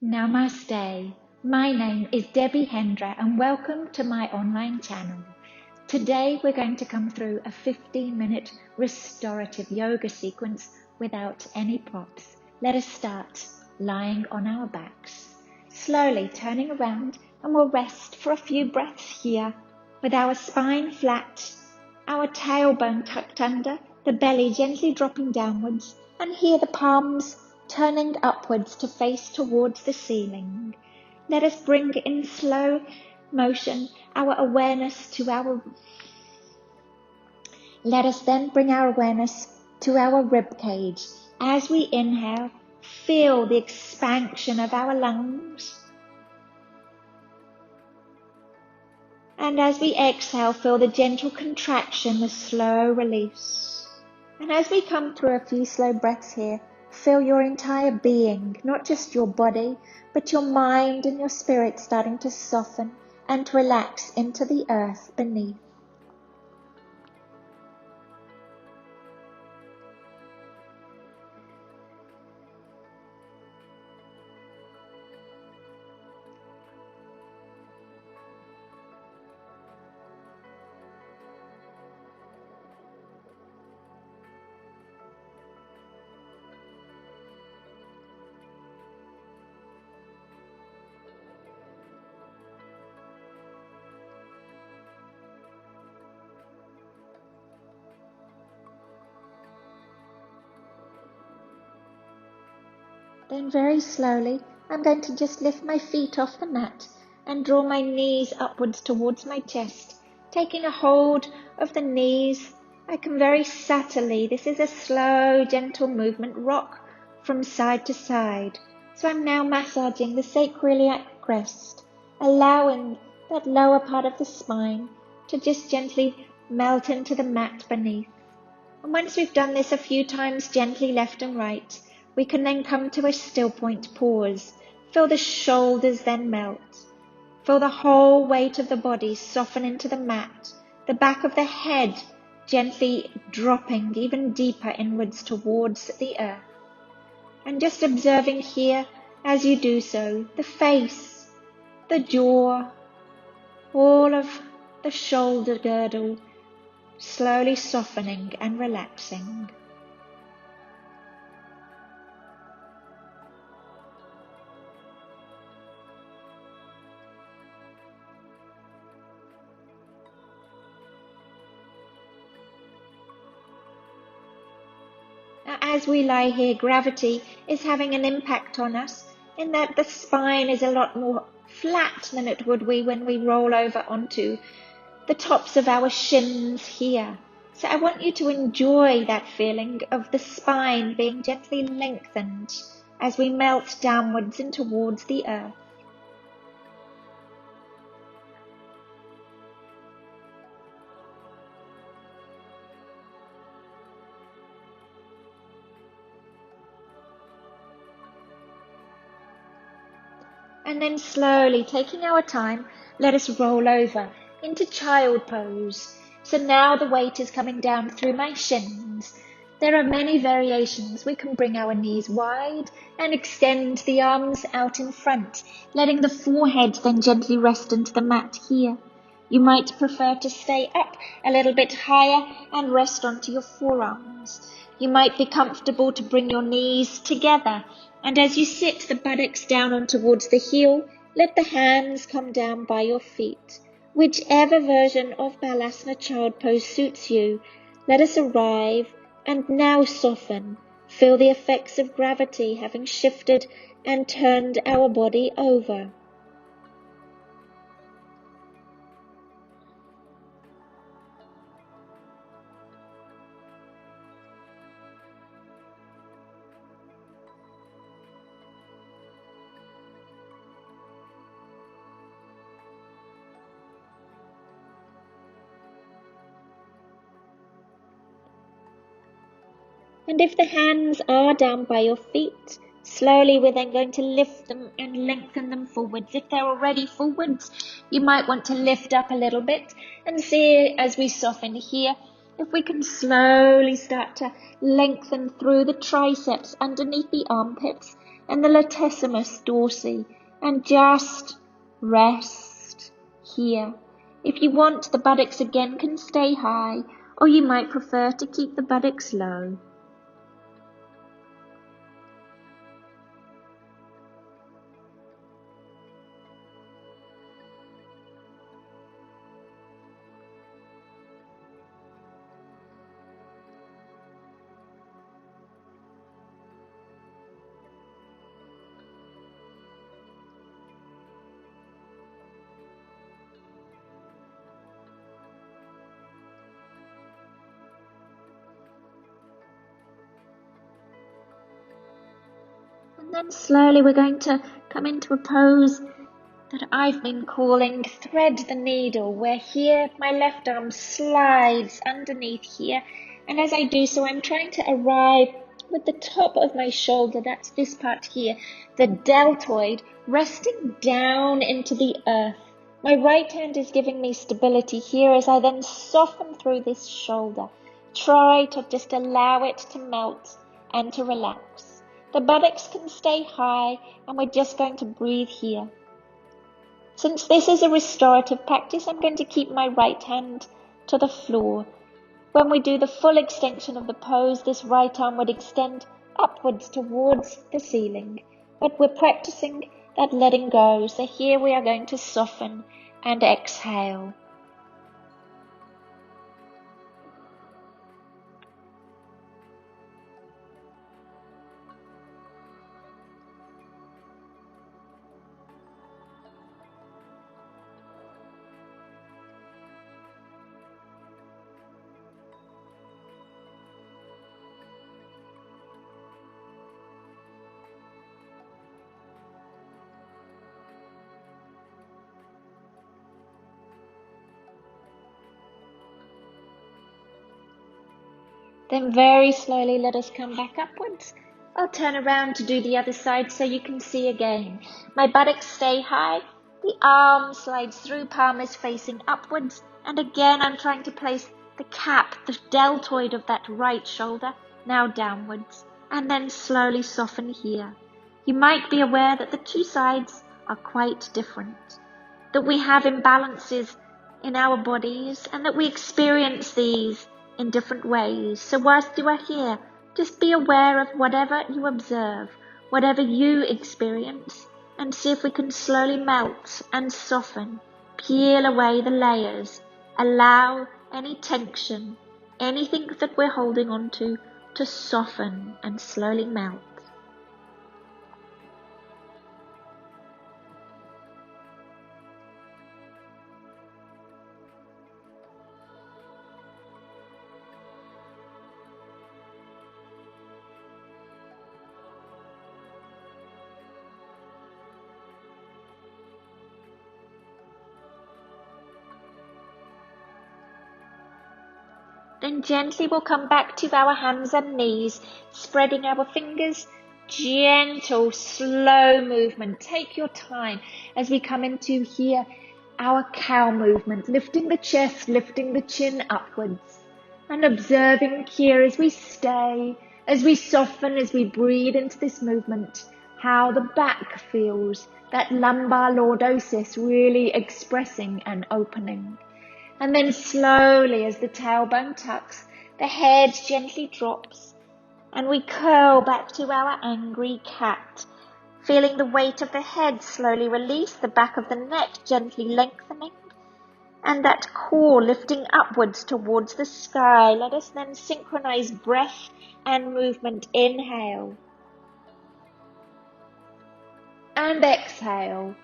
Namaste. My name is Debi Hendra and welcome to my online channel. Today we're going to come through a 15-minute restorative yoga sequence without any props. Let us start lying on our backs, slowly turning around, and we'll rest for a few breaths here with our spine flat, our tailbone tucked under, the belly gently dropping downwards, and here the palms turning upwards to face towards the ceiling. Let us bring in slow motion our awareness to Let us then bring our awareness to our rib cage. As we inhale, feel the expansion of our lungs. And as we exhale, feel the gentle contraction, the slow release. And as we come through a few slow breaths here, feel your entire being, not just your body, but your mind and your spirit starting to soften and to relax into the earth beneath. Then very slowly, I'm going to just lift my feet off the mat and draw my knees upwards towards my chest. Taking a hold of the knees, I can very subtly, this is a slow, gentle movement, rock from side to side. So I'm now massaging the sacroiliac crest, allowing that lower part of the spine to just gently melt into the mat beneath. And once we've done this a few times, gently left and right, we can then come to a still point pause. Feel the shoulders then melt. Feel the whole weight of the body soften into the mat. The back of the head gently dropping even deeper inwards towards the earth. And just observing here as you do so, the face, the jaw, all of the shoulder girdle slowly softening and relaxing. As we lie here, gravity is having an impact on us in that the spine is a lot more flat than it would be when we roll over onto the tops of our shins here. So I want you to enjoy that feeling of the spine being gently lengthened as we melt downwards and towards the earth. And then slowly, taking our time, let us roll over into child pose. So now the weight is coming down through my shins. There are many variations. We can bring our knees wide and extend the arms out in front, letting the forehead then gently rest into the mat here. You might prefer to stay up a little bit higher and rest onto your forearms. You might be comfortable to bring your knees together, and as you sit the buttocks down on towards the heel, let the hands come down by your feet. Whichever version of Balasana Child Pose suits you, let us arrive and now soften. Feel the effects of gravity having shifted and turned our body over. And if the hands are down by your feet, slowly we're then going to lift them and lengthen them forwards. If they're already forwards, you might want to lift up a little bit and see as we soften here, if we can slowly start to lengthen through the triceps underneath the armpits and the latissimus dorsi, and just rest here. If you want, the buttocks again can stay high, or you might prefer to keep the buttocks low. And then slowly we're going to come into a pose that I've been calling thread the needle, where here my left arm slides underneath here, and as I do so I'm trying to arrive with the top of my shoulder, that's this part here, the deltoid, resting down into the earth. My right hand is giving me stability here as I then soften through this shoulder. Try to just allow it to melt and to relax. The buttocks can stay high, and we're just going to breathe here. Since this is a restorative practice, I'm going to keep my right hand to the floor. When we do the full extension of the pose, this right arm would extend upwards towards the ceiling. But we're practicing that letting go, so here we are going to soften and exhale. Then very slowly let us come back upwards. I'll turn around to do the other side so you can see again. My buttocks stay high, the arm slides through, palm is facing upwards, and again I'm trying to place the cap, the deltoid of that right shoulder, now downwards, and then slowly soften here. You might be aware that the two sides are quite different, that we have imbalances in our bodies, and that we experience these in different ways. So whilst you are here, just be aware of whatever you observe, whatever you experience, and see if we can slowly melt and soften, peel away the layers, allow any tension, anything that we're holding on to soften and slowly melt. Then gently we'll come back to our hands and knees, spreading our fingers, gentle, slow movement. Take your time as we come into here, our cow movement, lifting the chest, lifting the chin upwards, and observing here as we stay, as we soften, as we breathe into this movement, how the back feels, that lumbar lordosis really expressing and opening. And then slowly, as the tailbone tucks, the head gently drops, and we curl back to our angry cat, feeling the weight of the head slowly release, the back of the neck gently lengthening, and that core lifting upwards towards the sky. Let us then synchronize breath and movement. Inhale and exhale.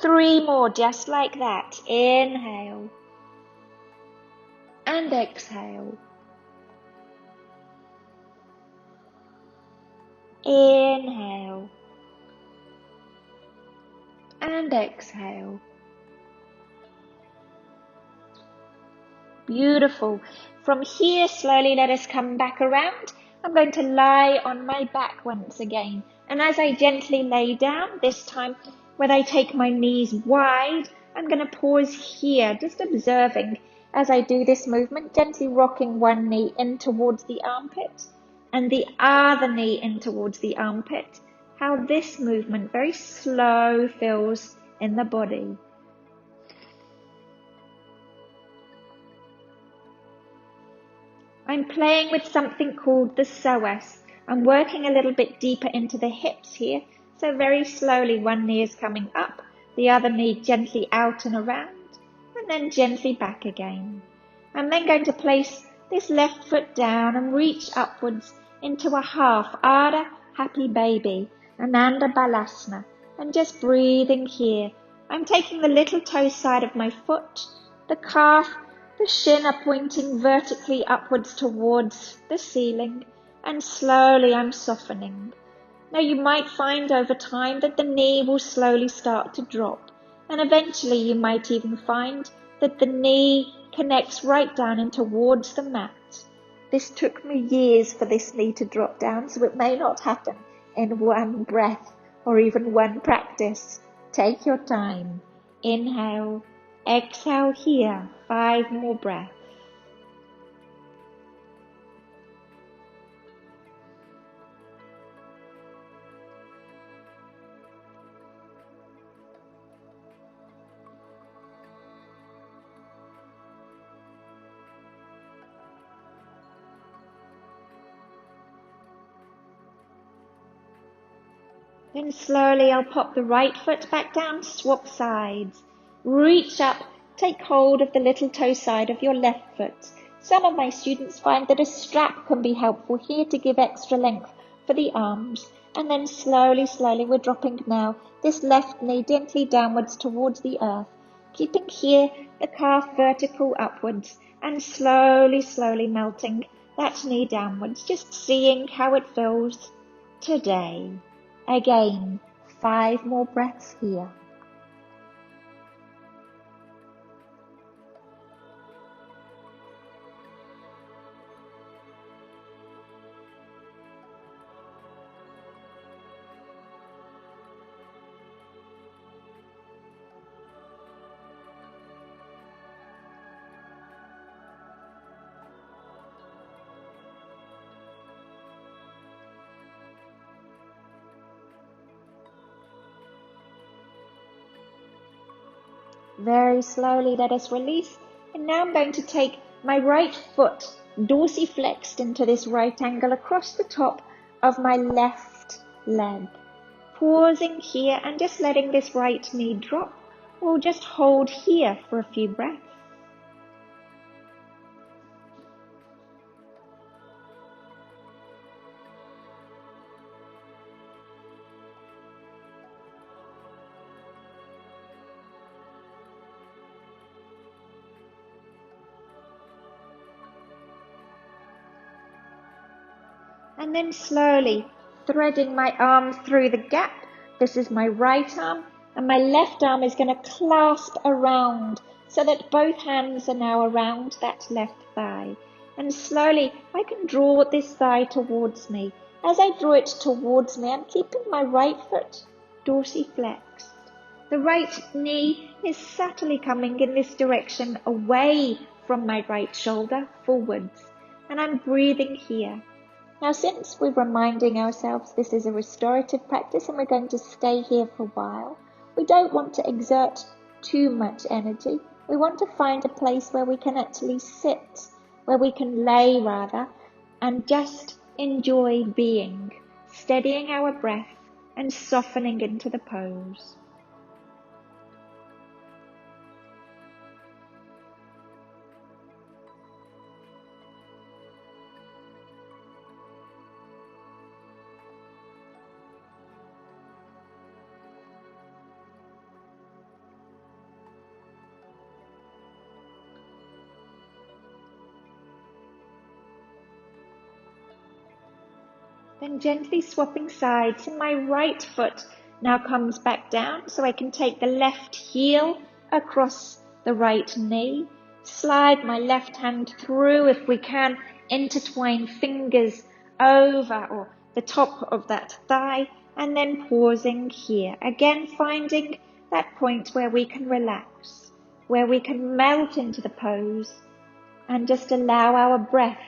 3 more, just like that. Inhale and exhale. Inhale and exhale. Beautiful. From here, slowly let us come back around. I'm going to lie on my back once again. And as I gently lay down, this time when I take my knees wide, I'm going to pause here, just observing as I do this movement, gently rocking one knee in towards the armpit and the other knee in towards the armpit. How this movement, very slow, feels in the body. I'm playing with something called the psoas. I'm working a little bit deeper into the hips here. So very slowly, one knee is coming up, the other knee gently out and around, and then gently back again. I'm then going to place this left foot down and reach upwards into a half Ardha Happy Baby, Ananda Balasana, and just breathing here. I'm taking the little toe side of my foot, the calf, the shin are pointing vertically upwards towards the ceiling, and slowly I'm softening. Now you might find over time that the knee will slowly start to drop, and eventually you might even find that the knee connects right down and towards the mat. This took me years for this knee to drop down, so it may not happen in one breath or even one practice. Take your time. Inhale, exhale here, 5 more breaths. Then slowly I'll pop the right foot back down, swap sides. Reach up, take hold of the little toe side of your left foot. Some of my students find that a strap can be helpful here to give extra length for the arms. And then slowly we're dropping now this left knee gently downwards towards the earth. Keeping here the calf vertical upwards and slowly melting that knee downwards. Just seeing how it feels today. Again, 5 more breaths here. Very slowly let us release, and now I'm going to take my right foot dorsiflexed into this right angle across the top of my left leg. Pausing here and just letting this right knee drop. We'll just hold here for a few breaths. And then slowly threading my arm through the gap. This is my right arm, and my left arm is going to clasp around so that both hands are now around that left thigh. And slowly I can draw this thigh towards me. As I draw it towards me, I'm keeping my right foot dorsiflexed. The right knee is subtly coming in this direction away from my right shoulder forwards. And I'm breathing here. Now, since we're reminding ourselves this is a restorative practice and we're going to stay here for a while, we don't want to exert too much energy. We want to find a place where we can actually sit, where we can lay rather, and just enjoy being, steadying our breath and softening into the pose. Then gently swapping sides, and my right foot now comes back down so I can take the left heel across the right knee, slide my left hand through if we can, intertwine fingers over or the top of that thigh, and then pausing here. Again, finding that point where we can relax, where we can melt into the pose and just allow our breath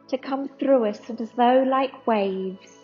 to come through us as though like waves.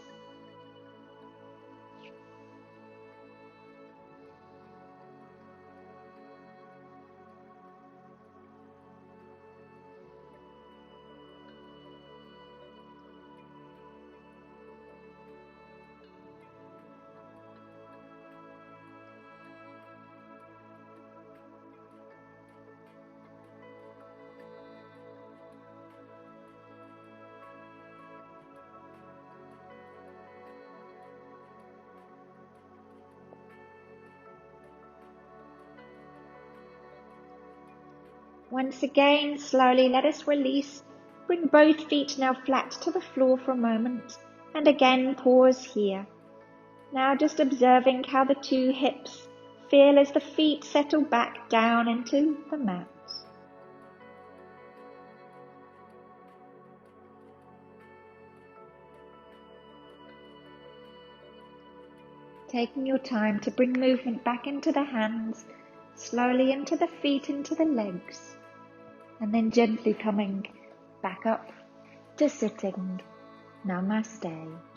Once again, slowly let us release. Bring both feet now flat to the floor for a moment, and again pause here. Now just observing how the two hips feel as the feet settle back down into the mat. Taking your time to bring movement back into the hands, slowly into the feet, into the legs, and then gently coming back up to sitting. Namaste.